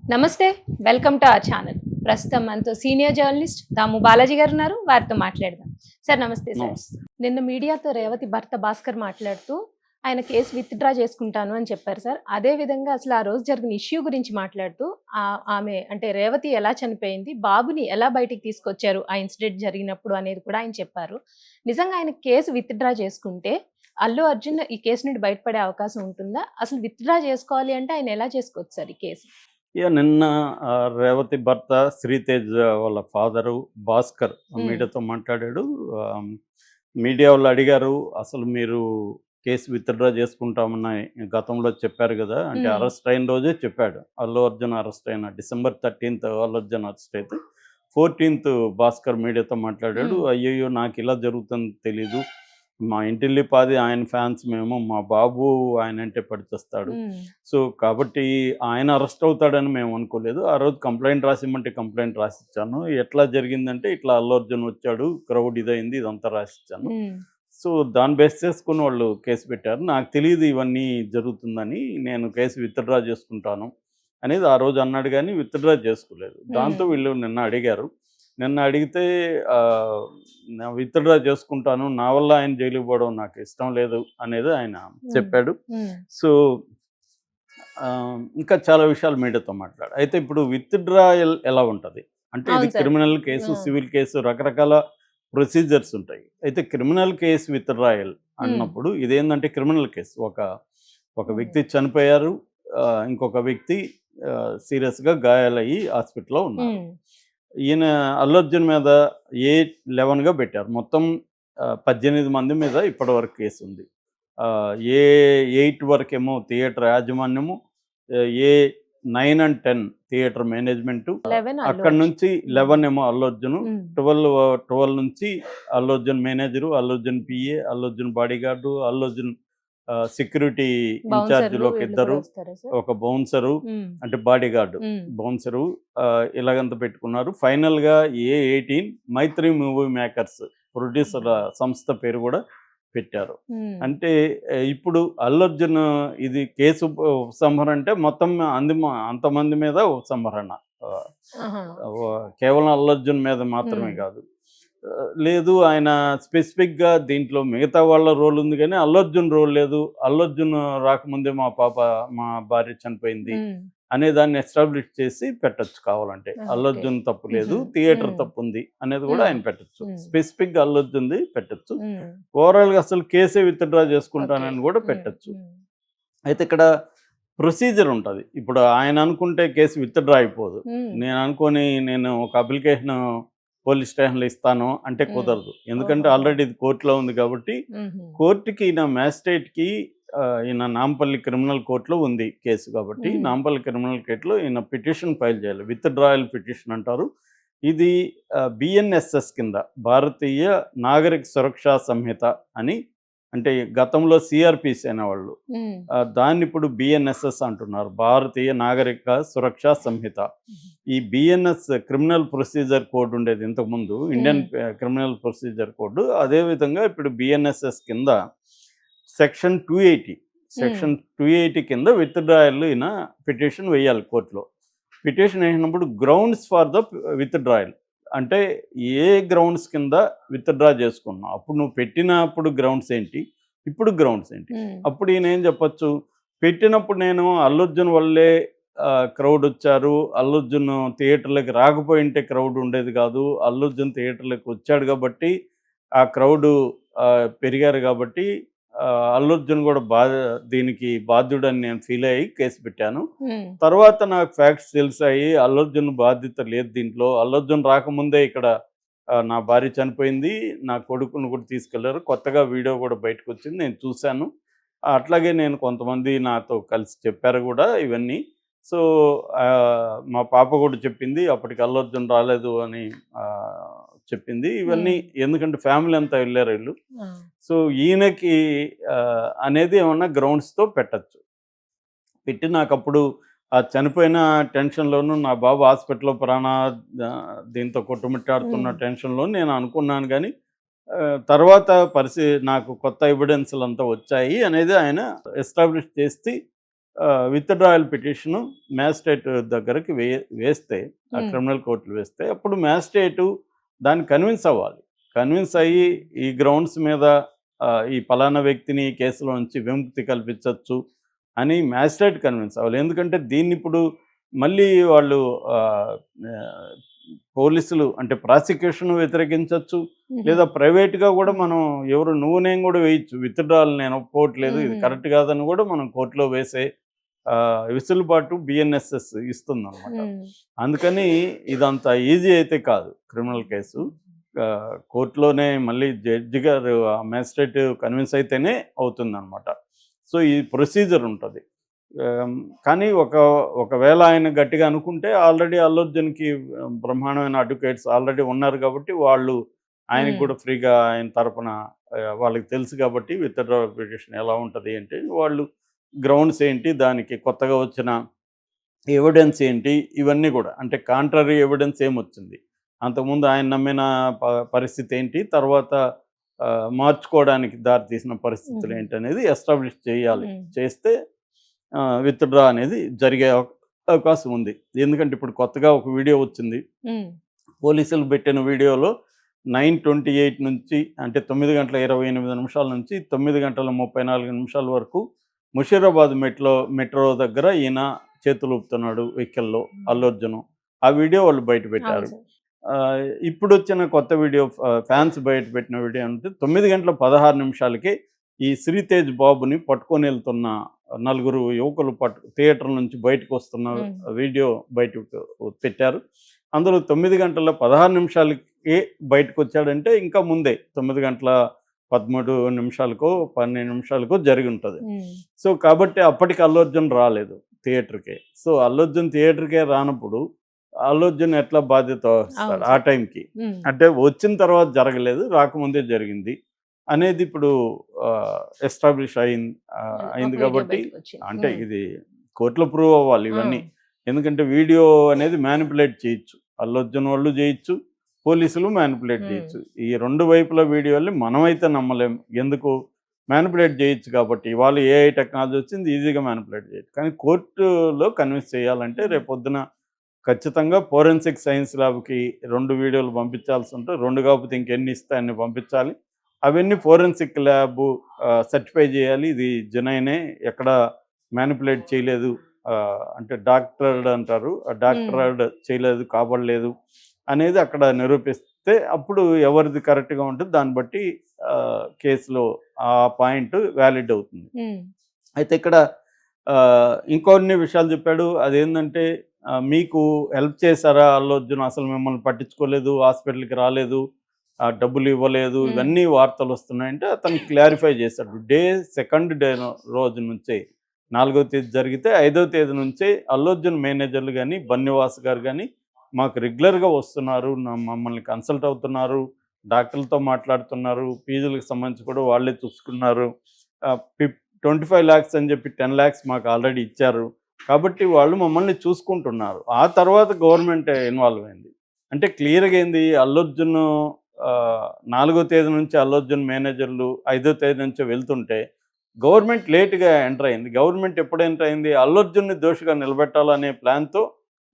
నమస్తే. Welcome to our channel. ప్రస్తుతం మనతో సీనియర్ జర్నలిస్ట్ దాము బాలాజీ గారు ఉన్నారు. వారితో మాట్లాడదాం. సార్ నమస్తే సార్. నమస్తే. నిన్న మీడియాతో రేవతి భర్త భాస్కర్ మాట్లాడుతూ ఆయన కేసు విత్‌డ్రా చేసుకుంటాను అని చెప్పారు సార్. అదే విధంగా అసలు ఆ రోజు జరిగిన ఇష్యూ గురించి మాట్లాడుతూ ఆమె అంటే రేవతి ఎలా చనిపోయింది, బాబుని ఎలా బయటికి తీసుకొచ్చారు ఆ ఇన్సిడెంట్ జరిగినప్పుడు అనేది కూడా ఆయన చెప్పారు. నిజంగా ఆయన కేసు విత్‌డ్రా చేసుకుంటే అల్లు అర్జున్ ఈ కేసు నుండి బయటపడే అవకాశం ఉంటుందా? అసలు విత్‌డ్రా చేసుకోవాలి అంటే ఆయన ఎలా చేసుకోవచ్చు సార్ ఈ కేసు? నిన్న రేవతి భర్త శ్రీతేజ్ వాళ్ళ ఫాదరు భాస్కర్ హ్మ్. మీడియాతో మాట్లాడాడు. ఆహ్, మీడియా వాళ్ళు అడిగారు, "అసలు మీరు కేసు విత్‌డ్రా చేసుకుంటామని గతంలో చెప్పారు గదా!" అంటే హ్మ్. అరెస్ట్ అయిన రోజే చెప్పాడు. అల్లు అర్జున్ అరెస్ట్ అయిన డిసెంబర్ 13థ్ అల్లు అర్జున్ అరెస్ట్ అయితే 14థ్ భాస్కర్ మీడియాతో మాట్లాడాడు. హ్మ్. "అయ్యయ్యో! నాకిలా జరుగుతుందని తెలీదు. మా ఇంటిల్లిపాది ఆయన ఫ్యాన్స్ మేము. మా బాబు ఆయనంటే పడి చస్తాడు. హ్మ్. సో, కాబట్టి ఆయన అరెస్ట్ అవుతాడని మేము అనుకోలేదు. ఆ రోజు కంప్లెయింట్ రాసిమ్మంటే కంప్లెయింట్ రాసిచ్చాను. ఎట్లా జరిగిందంటే ఇట్లా అల్లు అర్జున్ వచ్చాడు, క్రౌడ్ ఇదయింది, ఇదంతా రాసిచ్చాను. హ్మ్. సో, దాన్ని బేస్ చేసుకొని వాళ్ళు కేసు పెట్టారు. నాకు తెలీదు ఇవన్నీ జరుగుతుందని. నేను కేసు విత్‌డ్రా చేసుకుంటాను అనేది ఆ రోజు అన్నాడు గానీ విత్‌డ్రా చేసుకోలేదు. దాంతో హ్మ్. వీళ్ళు నిన్న అడిగారు. నిన్న అడిగితే ఆహ్, విత్‌డ్రా చేసుకుంటాను. నా వల్ల ఆయన జైలుకి పోవడం నాకు ఇష్టం లేదు అనేది ఆయన హ్మ్. చెప్పాడు. హ్మ్. సో, ఇంకా చాలా విషయాలు మీడియాతో మాట్లాడా. అయితే ఇప్పుడు విత్‌డ్రాయల్ ఎలా ఉంటది? అంటే ఇది అవును సార్. క్రిమినల్ కేసు, హ్మ్. సివిల్ కేసు రకరకాల ప్రొసీజర్స్ ఉంటాయి. అయితే క్రిమినల్ కేస్ విత్‌డ్రాయల్ హ్మ్. అన్నప్పుడు ఇదేందంటే క్రిమినల్ కేసు. ఒక ఒక హ్మ్. వ్యక్తి చనిపోయారు. ఇంకొక వ్యక్తి సీరియస్‌గా గాయాలయ్యి హాస్పిటల్‌లో ఉన్నారు. హ్మ్. ఈయన అల్లు అర్జున్ మీద ఏ11గా పెట్టారు. మొత్తం 18 మంది మీద ఇప్పటివరకు కేసుంది. ఏ8 వరకేమో థియేటర్ యాజమాన్యము, A nine and 10 theatre management. 11 Allu అక్కడి అర్జున్. నుంచి హ్మ్. 11 ఏమో అల్లు అర్జును, హ్మ్. 12 నుంచి Allu Arjun manager, Allu Arjun PA, Allu Arjun bodyguard, Allu Arjun security బౌన్సర్‌లు ఇన్‌చార్జ్‌లు ఒక వీళ్ళు కూడా ఇద్దరు, వస్తారా సార్? ఒక బౌన్సరు హ్మ్. అంటే బాడీగార్డు, హ్మ్. బౌన్సరు ఇలాగంతా పెట్టుకున్నారు. ఫైనల్‌గా ఏ18 మైత్రి మూవీ మేకర్స్ ప్రొడ్యూసర్‌ల సంస్థ పేరు గూడా పెట్టారు. హ్మ్. అంటే ఇప్పుడు అల్లు అర్జున్ ఇది కేసు ఉపసంహరణ అంటే మొత్తం అంతమంది మీద ఉపసంహరణ. ఆహ్, ఆహా! కేవలం అల్లు అర్జున్ మీద మాత్రమే హ్మ్. కాదు. లేదు ఆయన స్పెసిఫిక్‌గా దీంట్లో మిగతా వాళ్ళ రోల్ ఉంది గానీ, అల్లు అర్జున్ రోల్ లేదు. అల్లు అర్జున్ రాకముందే మా భార్య చనిపోయింది హ్మ్. అనే దాన్ని ఎస్టాబ్లిష్ చేసి పెట్టొచ్చు కావాలంటే. అల్లు ఓకే. అర్జున్ తప్పు లేదు, హుహు. థియేటర్ హ్మ్. తప్పుంది అనేది గూడా హ్మ్. ఆయన పెట్టొచ్చు. హ్మ్. స్పెసిఫిక్‌గా అల్లు అర్జున్‌ది పెట్టొచ్చు. హ్మ్. ఓవరాల్‌గా అసలు కేసే విత్‌డ్రా ఓకే. చేసుకుంటానని గూడా హ్మ్. పెట్టొచ్చు. హ్మ్. అయితే ఇక్కడ ప్రొసీజర్ ఉంటది. ఇప్పుడు ఆయన అనుకుంటే కేసు విత్‌డ్రా అయిపోదు. హ్మ్. నేను ఒక అప్లికేషను పోలీస్ స్టేషన్‌లో ఇస్తాను అంటే హ్మ్. కుదరదు. ఎందుకంటే ఓహోహో! ఆల్రెడీ ఇది కోర్ట్‌లో ఉంది కాబట్టి, హుహు. కోర్ట్‌కి మ్యాజిస్ట్రేట్‌కి ఈయన నాంపల్లి క్రిమినల్ కోర్ట్‌లో ఉంది కేసు కాబట్టి, హ్మ్. నాంపల్లి క్రిమినల్ కోర్ట్‌లో ఈయన పిటిషన్ ఫైల్ చేయాలి. విత్‌డ్రాయల్ పిటిషన్ అంటారు. ఇది బీఎన్ఎస్ఎస్ కింద భారతీయ నాగరిక సురక్షా సంహిత అని, అంటే గతంలో సీఆర్‌పీసీ అనేవాళ్ళు. హ్మ్. దాన్నిప్పుడు బీఎన్ఎస్ఎస్ అంటున్నారు. భారతీయ నాగరిక సురక్షా సంహిత. హుహు. ఈ బీఎన్ఎస్ క్రిమినల్ ప్రొసీజర్ కోడ్ ఉండేది ఇంతకుముందు. ఇండియన్ హ్మ్. Criminal procedure code. అదే విధంగా ఇప్పుడు బీఎన్ఎస్ఎస్ కింద సెక్షన్ 280, హ్మ్. సెక్షన్ 280 కింద విత్‌డ్రాయల్ పిటిషన్ వేయాలి కోర్ట్‌లో. పిటిషన్ వేసినప్పుడు గ్రౌండ్స్ ఫర్ ద విత్‌డ్రాయల్. అంటే ఏ గ్రౌండ్స్ కింద విత్‌డ్రా చేసుకున్నావు? అప్పుడు నువ్వు పెట్టినప్పుడు గ్రౌండ్స్ ఏంటి? ఇప్పుడు గ్రౌండ్స్ ఏంటి? హ్మ్. అప్పుడు ఈయన ఏం చెప్పొచ్చు? పెట్టినప్పుడు నేను అల్లు అర్జున్ వల్లే క్రౌడ్ వచ్చారు. అల్లు అర్జున్ థియేటర్‌లకి రాకపోయుంటే క్రౌడ్ ఉండేది కాదు. అల్లు అర్జున్ థియేటర్‌లకి వచ్చాడు కాబట్టి ఆ క్రౌడు పెరిగారు కాబట్టి అల్లు అర్జున్ కూడా దీనికి బాధ్యుడని నేను ఫీల్ అయ్యి కేస్ పెట్టాను. హ్మ్. తర్వాత నాకు ఫ్యాక్ట్స్ తెలిసాయి. అల్లు అర్జున్ బాధ్యత లేదు దీంట్లో. అల్లు అర్జున్ రాకముందే ఇక్కడ నా భార్య చనిపోయింది. నా కొడుకుని కూడా తీసుకెళ్లారు. కొత్తగా వీడియో కూడా బయటకొచ్చింది. నేను చూసాను. అట్లాగే నేను కొంతమంది నాతో కలిసి చెప్పారు గూడా ఇవన్నీ. సో, మా పాప కూడా చెప్పింది. అప్పటికి అల్లు అర్జున్ రాలేదు అని చెప్పింది. ఇవన్నీ హ్మ్. ఎందుకంటే ఫ్యామిలీ అంతా ఎళ్లారు ఈళ్ళు. ఆ! సో, ఈయనకి అనేది ఏమన్నా గ్రౌండ్స్‌తో పెట్టొచ్చు. పెట్టి నాకప్పుడు ఆ చనిపోయిన టెన్షన్‌లోను నా బాబు హాస్పిటల్‌లో దీంతో కొట్టుమిట్టాడుతున్న హ్మ్. టెన్షన్‌లో నేను అనుకున్నాను గానీ, తర్వాత నాకు కొత్త ఎవిడెన్స్‌లంతా వచ్చాయి అనేది ఆయన ఎస్టాబ్లిష్ చేసి విత్డ్రాయల్ పిటిషన్ మ్యాజిస్ట్రేట్ దగ్గరికి వేస్తే ఆ ఉమ్, క్రిమినల్ కోర్టులు వేస్తే అప్పుడు మ్యాజిస్ట్రేటు దాన్ని కన్విన్స్ అవ్వాలి. కన్విన్స్ అయ్యి ఈ గ్రౌండ్స్ మీద ఈ పలానా వ్యక్తిని ఈ కేసులో నుంచి విముక్తి కల్పించవచ్చు అని మ్యాజిస్ట్రేట్ కన్విన్స్ అవ్వాలి. ఎందుకంటే దీన్ని ఇప్పుడు మళ్ళీ వాళ్ళు ఆహ్, ఆహ్, పోలీసులు అంటే ప్రాసిక్యూషన్ వ్యతిరేకించొచ్చు. ఉమ్, లేదా ప్రైవేట్‌గా కూడా మనం ఎవరు నువ్వు నేను కూడా వేయొచ్చు. విత్‌డ్రాయల్ నేను ఒప్పుకోవట్లేదు. ఇది ఉమ్, కరెక్ట్ కాదని కూడా మనం కోర్ట్‌లో వేసే వెసులుబాటు బిఎన్ఎస్ఎస్ ఇస్తుందనమాట. ఉమ్, అందుకని ఇదంత ఈజీ అయితే కాదు క్రిమినల్ కేసు. కోర్ట్‌లోనే మళ్ళీ జడ్జి గారు మ్యాజిస్ట్రేట్ కన్విన్స్ అయితేనే అవుతుందనమాట. సో, ఈ ప్రొసీజర్ ఉంటది. ఆహ్, కానీ ఒకవేళ ఆయన గట్టిగా అనుకుంటే ఆల్రెడీ అల్లు అర్జున్‌కి బ్రహ్మాండమైన అడ్వకేట్స్ ఆల్రెడీ ఉన్నారు కాబట్టి వాళ్ళు ఆయనకి ఉమ్, కూడా ఫ్రీగా ఆయన తరపున వాళ్ళకి తెలుసు కాబట్టి విత్‌డ్రాయల్ పిటిషన్ ఎలా ఉంటది అంటే వాళ్ళు గ్రౌండ్స్ ఏంటి, దానికి కొత్తగా వచ్చిన ఎవిడెన్స్ ఏంటి, ఇవన్నీ గూడా. అంటే కాంట్రరీ ఎవిడెన్స్ ఏమొచ్చింది, అంతకుముందు ఆయన నమ్మిన పరిస్థితి ఏంటి, తర్వాత మార్చుకోవడానికి దారితీసిన పరిస్థితులు ఉమ్, ఏంటనేది ఎస్టాబ్లిష్ చేయాలి. ఉమ్, చేస్తే విత్‌డ్రా అనేది జరిగే అవకాశం ఉంది. ఎందుకంటే ఇప్పుడు కొత్తగా ఒక వీడియో వచ్చింది. ఉమ్, పోలీసులు పెట్టిన వీడియోలో 9:28 నుంచి అంటే 9:28 నుంచి 9:34 వరకు ముషీరాబాద్ మెట్రో దగ్గర ఈయన చేతులు ఊపుతున్నాడు వెహికల్‌లో అల్లు అర్జున్. ఆ వీడియో వాళ్ళు బయట అవును పెట్టారు. సార్. ఇప్పుడొచ్చిన కొత్త వీడియో ఫ్యాన్స్ బయట పెట్టిన వీడియో అంటే 9:16కే ఈ శ్రీతేజ్ బాబుని పట్టుకొని వెళ్తున్న నలుగురు యువకులు థియేటర్ నుంచి బయటకు వస్తున్న ఉమ్, వీడియో బయటకు పెట్టారు. అందులో 9:16కే బయటకొచ్చాడంటే ఇంకా ముందే 9:13కో 12కో జరిగి ఉంటది. ఉమ్, సో, కాబట్టి అప్పటికి అల్లు అర్జున్ రాలేదు థియేటర్‌కే. సో, అల్లు అర్జున్ థియేటర్‌కే రానప్పుడు అల్లు అర్జున్ ఎట్లా బాధ్యత వహిస్తాడు అవును ఆ సార్. టైంకి? ఉమ్, అంటే వచ్చిన తర్వాత జరగలేదు, రాకముందే జరిగింది అనేది ఇప్పుడు ఎస్టాబ్లిష్ ఒక అయింది వీడియో కాబట్టి బయటకు వచ్చింది. అంటే ఉమ్, ఇది కోర్ట్‌లో ప్రూవ్ అవ్వాలి ఆ, ఇవన్నీ. ఎందుకంటే వీడియో అనేది మ్యానిపులేట్ చేయొచ్చు. అల్లు అర్జున్ వాళ్ళు చేయొచ్చు, పోలీసులు మ్యానిపులేట్ ఉమ్, చేయొచ్చు. ఈ 2 వైపుల వీడియోల్ని మనమైతే నమ్మలేం. ఎందుకు? మ్యానిపులేట్ చేయొచ్చు కాబట్టి. ఇవాళ ఏఐ టెక్నాలజీ వచ్చింది, ఈజీగా మ్యానిపులేట్ చేయొచ్చు. కానీ కోర్టులో కన్విన్స్ చేయాలంటే ఉమ్, రేపొద్దున ఖచ్చితంగా ఫోరెన్సిక్ సైన్స్ ల్యాబ్‌కి 2 వీడియోలు పంపించాల్సి ఉంటే 2 కాకపోతే ఇంకెన్ని ఇస్తే అన్ని పంపించాలి. అవన్నీ ఫోరెన్సిక్ ల్యాబు సర్టిఫై చేయాలి. ఇది జెనైనే, ఎక్కడ మ్యానిపులేట్ చేయలేదు. అంటే డాక్టర్డ్ అంటారు. ఆ ఉమ్, డాక్టర్డ్ చేయలేదు, కాబడలేదు అనేది అక్కడ నిరూపిస్తే అప్పుడు ఎవరిది కరెక్ట్‌గా ఉంటదో దాన్ని బట్టి కేస్‌లో ఆ పాయింట్ వాలిడ్ అవుతుంది. ఉమ్, అయితే ఇక్కడ ఇంకొన్ని విషయాలు చెప్పాడు. అదేందంటే మీకు హెల్ప్ చేశారా అల్లు అర్జున్? అసలు మిమ్మల్ని పట్టించుకోలేదు, హాస్పిటల్‌కి రాలేదు, డబ్బులు ఇవ్వలేదు, ఉమ్, ఇవన్నీ వార్తలొస్తున్నాయంటే అతను క్లారిఫై చేశాడు. సెకండ్ డే రోజు నుంచే 4వ తేదీ జరిగితే 5వ తేదీ నుంచే అల్లు అర్జున్ మేనేజర్లు గాని, బన్నివాస్ గారు గాని మాకు రెగ్యులర్‌గా వస్తున్నారు. మమ్మల్ని కన్సల్ట్ అవుతున్నారు. డాక్టర్లతో మాట్లాడుతున్నారు. ఫీజులకు సంబంధించి కూడా వాళ్ళే చూసుకున్నారు. ఆహ్, 25 లాక్స్ అని చెప్పి 10 లాక్స్ మాకు ఆల్రెడీ ఇచ్చారు. కాబట్టి వాళ్ళు మమ్మల్ని చూసుకుంటున్నారు. ఆ తర్వాత గవర్నమెంట్ ఇన్వాల్వ్ అయింది. అంటే క్లియర్‌గా ఏంది, అల్లు అర్జున్ 4వ తేదీ నుంచి అల్లు అర్జున్ మేనేజర్లు 5వ తేదీ నుంచే వెళ్తుంటే గవర్నమెంట్ లేట్‌గా ఎంటర్ అయింది. గవర్నమెంట్ ఎప్పుడు ఎంటర్ అయింది? అల్లు అర్జున్‌ని దోషిగా నిలబెట్టాలనే ప్లాన్‌తో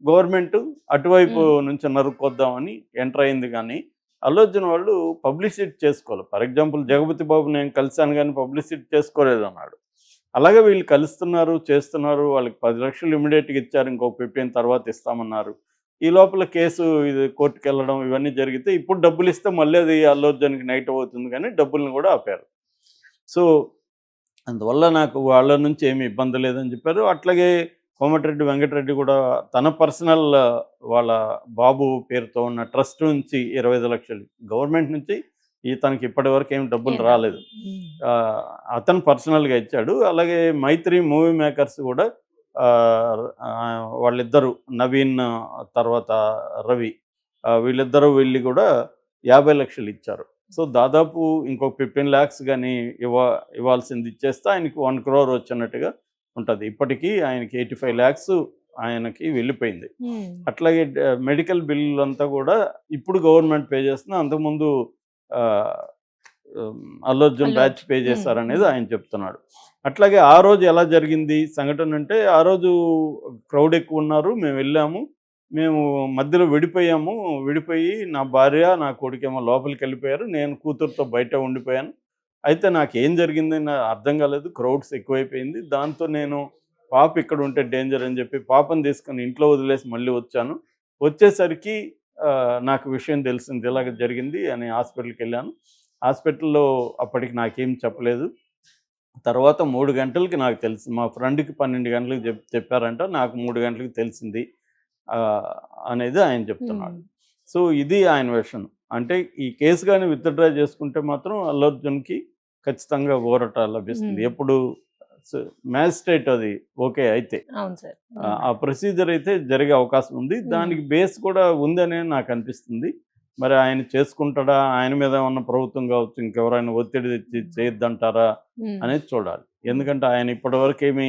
గవర్నమెంట్ అటువైపు ఉమ్, నుంచి నరుక్కొద్దామని ఎంటర్ అయింది గానీ, అల్లు అర్జున్ వాళ్ళు పబ్లిసిటీ చేసుకోవాలి. ఫర్ ఎగ్జాంపుల్ 'జగపతి బాబు నేను కలిసాను' గాని పబ్లిసిటీ చేసుకోలేదన్నాడు. అలాగే వీళ్ళు కలుస్తున్నారు, చేస్తున్నారు. వాళ్ళకి 10,00,000 ఇమ్మీడియేట్‌గా ఇచ్చారు. ఇంకో 15 తర్వాత ఇస్తామన్నారు. ఈ లోపల కేసు ఇది కోర్టుకెళ్ళడం ఇవన్నీ జరిగితే ఇప్పుడు డబ్బులిస్తే మళ్ళీ అది అల్లు అర్జున్‌కి నెగెటివ్ అవుతుంది గానీ డబ్బుల్ని గూడా ఆపారు. సో, అందువల్ల నాకు వాళ్ళ నుంచి ఏమి ఇబ్బంది లేదని చెప్పారు. అట్లాగే కోమటిరెడ్డి వెంకటరెడ్డి గూడా తన పర్సనల్ వాళ్ళ బాబు పేరుతో ఉన్న ట్రస్ట్ నుంచి 25,00,000 గవర్నమెంట్ నుంచి ఇతనికి ఇప్పటివరకు ఏమి డబ్బులు ఏం రాలేదు. రాలేదు. ఉమ్, ఆహ్, అతను పర్సనల్‌గా ఇచ్చాడు. అలాగే మైత్రి మూవీ మేకర్స్ గూడా వాళ్ళిద్దరూ నవీన్ తర్వాత రవి వీళ్ళిద్దరూ వెళ్లి గూడా 50,00,000 ఇచ్చారు. సో, దాదాపు ఇంకో 15 లాక్స్ గాని ఇవ్వాల్సింది ఇచ్చేస్తే ఆయనకి 1,00,00,000 వచ్చినట్టుగా ఉంటది. ఇప్పటికీ ఆయనకి 85 లాక్స్ ఆయనకి వెళ్ళిపోయింది. ఉమ్, అట్లాగే మెడికల్ బిల్లులంతా గూడా ఇప్పుడు గవర్నమెంట్ పే చేస్తుంది. అంతకుముందు ఆహ్, అల్లు అర్జున్ అల్లు బ్యాచ్ అర్జున్. పే ఉమ్, చేశారనేది ఉమ్, ఆయన చెప్తున్నాడు. అట్లాగే ఆ రోజు ఎలా జరిగింది సంఘటన అంటే, ఆ రోజు క్రౌడ్ ఎక్కువ ఉన్నారు. మేము వెళ్ళాము. మేము మధ్యలో విడిపోయాము. విడిపోయి నా భార్య, నా కొడుకేమో లోపలికెళ్ళిపోయారు. నేను కూతురుతో బయట ఉండిపోయాను. అయితే నాకేం జరిగింది అర్థం కాలేదు. క్రౌడ్స్ ఎక్కువైపోయింది. దాంతో నేను పాప ఇక్కడ ఉంటే డేంజర్ అని చెప్పి పాపని తీసుకొని ఇంట్లో వదిలేసి మళ్ళీ వచ్చాను. వచ్చేసరికి నాకు విషయం తెలిసింది. ఇలాగ జరిగింది అని హాస్పిటల్‌కెళ్ళాను. హాస్పిటల్‌లో అప్పటికి నాకేం చెప్పలేదు. తర్వాత 3 గంటలకి నాకు తెలిసింది. మా ఫ్రెండ్‌కి 12 గంటలకు చెప్పారంట. నాకు 3 గంటలకి తెలిసింది. ఆహ్, అనేది ఆయన చెప్తున్నాడు. ఉమ్, సో, ఇది ఆయన వెర్షన్. అంటే ఈ కేస్ గాని విత్‌డ్రా చేసుకుంటే మాత్రం అల్లు అర్జున్‌కి ఖచ్చితంగా ఊరట లభిస్తుంది. ఉమ్. ఎప్పుడు స్ మ్యాజిస్ట్రేట్ అది ఓకే అయితే. అవును సార్. ఆ ప్రొసీజర్ అయితే జరిగే అవకాశం ఉంది. దానికి బేస్ కూడా ఉందనే నాకనిపిస్తుంది. మరి ఆయన చేసుకుంటాడా? ఆయన మీద ఏమన్నా ప్రభుత్వం కావచ్చు, ఇంకెవరైనా ఒత్తిడి తెచ్చి చేయొద్దంటారా? ఉమ్. అనేది చూడాలి. ఎందుకంటే ఆయన ఇప్పటివరకేమీ